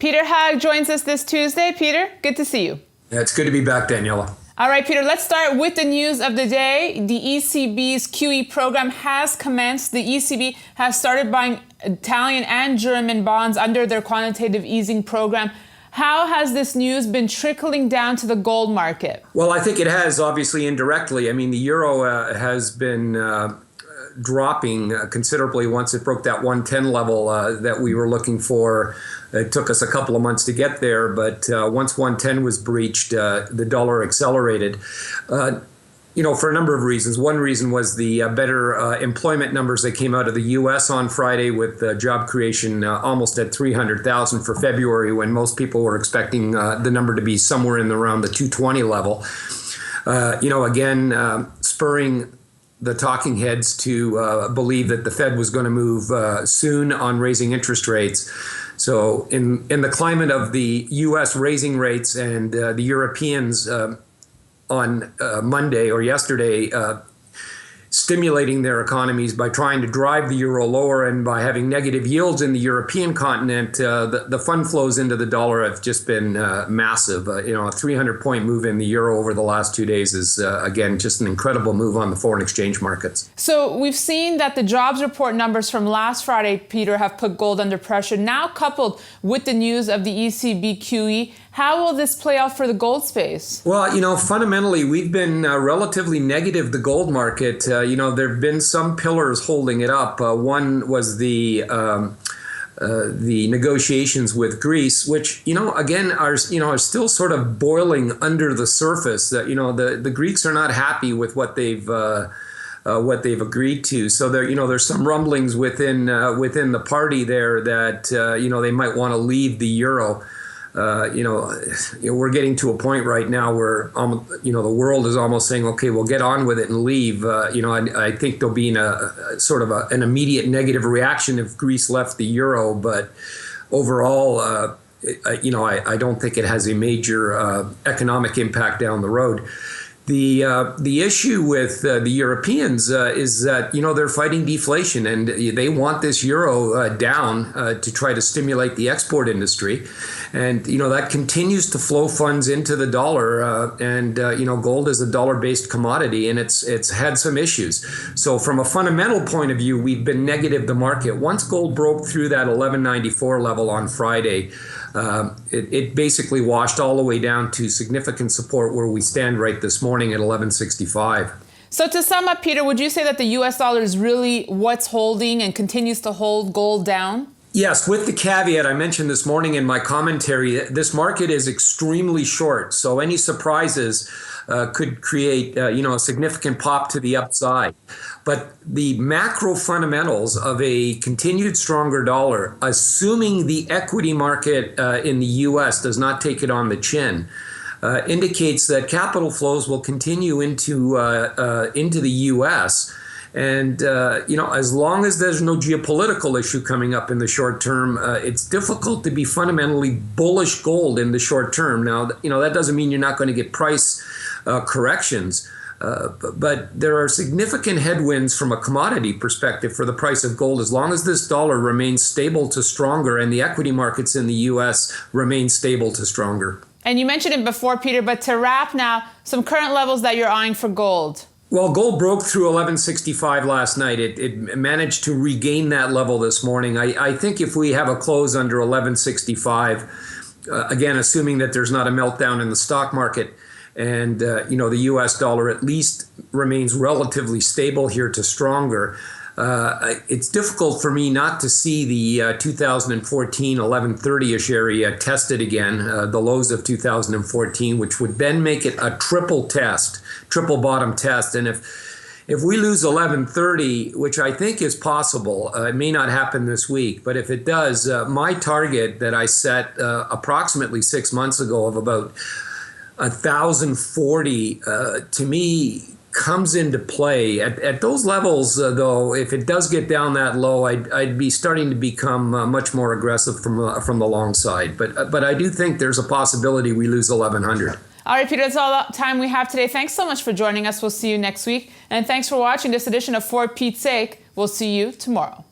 Peter Haag joins us this Tuesday. Peter, good to see you. Yeah, it's good to be back, Daniela. All right, Peter, let's start with the news of the day. The ECB's QE program has commenced. The ECB has started buying Italian and German bonds under their quantitative easing program. How has this news been trickling down to the gold market? Well, I think it has, obviously, indirectly. I mean, the euro has been dropping considerably once it broke that 110 level that we were looking for. It took us a couple of months to get there, but once 110 was breached, the dollar accelerated. For a number of reasons. One reason was the better employment numbers that came out of the U.S. on Friday, with job creation almost at 300,000 for February, when most people were expecting the number to be somewhere in around the 220 level. Spurring the talking heads to believe that the Fed was going to move soon on raising interest rates. So in the climate of the U.S. raising rates and the Europeans on Monday or yesterday stimulating their economies by trying to drive the euro lower and by having negative yields in the European continent, the fund flows into the dollar have just been massive. A 300-point move in the euro over the last 2 days is, again, just an incredible move on the foreign exchange markets. So we've seen that the jobs report numbers from last Friday, Peter, have put gold under pressure. Now coupled with the news of the ECB QE, how will this play out for the gold space? Well, fundamentally, we've been relatively negative, the gold market. There have been some pillars holding it up. One was the negotiations with Greece, which, again, are still sort of boiling under the surface. The Greeks are not happy with what they've agreed to. So there's some rumblings within the party there that they might want to leave the euro. We're getting to a point right now where, the world is almost saying, okay, we'll get on with it and leave. I think there'll be an immediate negative reaction if Greece left the euro. But overall, I don't think it has a major economic impact down the road. The issue with the Europeans is that, they're fighting deflation and they want this euro down to try to stimulate the export industry. And, that continues to flow funds into the dollar. Gold is a dollar-based commodity and it's had some issues. So from a fundamental point of view, we've been negative the market. Once gold broke through that 1194 level on Friday, it basically washed all the way down to significant support where we stand right this morning at 1165. So to sum up, Peter, would you say that the U.S. dollar is really what's holding and continues to hold gold down? Yes, with the caveat I mentioned this morning in my commentary, this market is extremely short. So any surprises could create, a significant pop to the upside. But the macro fundamentals of a continued stronger dollar, assuming the equity market in the U.S. does not take it on the chin, indicates that capital flows will continue into the U.S. And, as long as there's no geopolitical issue coming up in the short term, it's difficult to be fundamentally bullish gold in the short term. Now, that doesn't mean you're not going to get price corrections. But there are significant headwinds from a commodity perspective for the price of gold as long as this dollar remains stable to stronger and the equity markets in the U.S. remain stable to stronger. And you mentioned it before, Peter, but to wrap now, some current levels that you're eyeing for gold. Well, gold broke through 1165 last night. It managed to regain that level this morning. I think if we have a close under 1165, again, assuming that there's not a meltdown in the stock market, and, the U.S. dollar at least remains relatively stable here to stronger, it's difficult for me not to see the 2014 1130-ish area tested again, the lows of 2014, which would then make it a triple bottom test. And if we lose 1130, which I think is possible, it may not happen this week, but if it does, my target that I set approximately 6 months ago of about 1,040 to me comes into play. At those levels, though, if it does get down that low, I'd be starting to become much more aggressive from the long side. But I do think there's a possibility we lose 1,100. All right, Peter, that's all the time we have today. Thanks so much for joining us. We'll see you next week. And thanks for watching this edition of For Pete's Sake. We'll see you tomorrow.